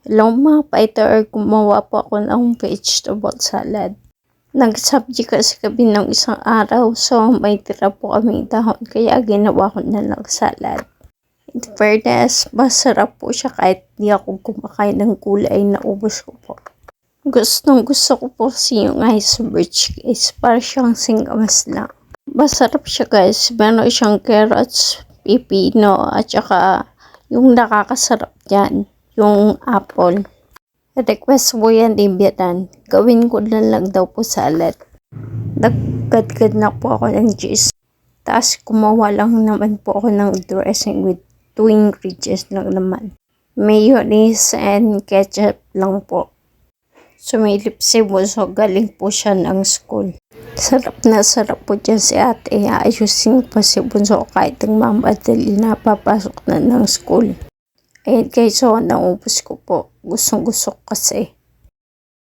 Hello mga fighter, gumawa po ako ng vegetable salad. Nagsabji kasi kami ng isang araw, so may tira po kami dahon, kaya ginawa ko na ng salad. In fairness, masarap po siya kahit di ako kumakain ng gulay, naubos ko po. Gusto ko po kasi yung iceberg guys, para siyang singkamas lang. Masarap siya guys, meron siyang carrots, pipino, at saka yung nakakasarap dyan, yung apple. Request mo yan, Ibiatan. Gawin ko na lang daw po salad. Naggadgad na po ako ng cheese. Tapos kumawa lang naman po ako ng dressing with 2 ingredients lang naman. Mayonnaise and ketchup lang po. Sumilip si Bunso, galing po siya ng school. Sarap na sarap po dyan si ate. Ayusin pa si Bunso kahit ang mamadali na papasok na ng school. Ayan guys, so naubos ko po. Gustong gusto ko kasi.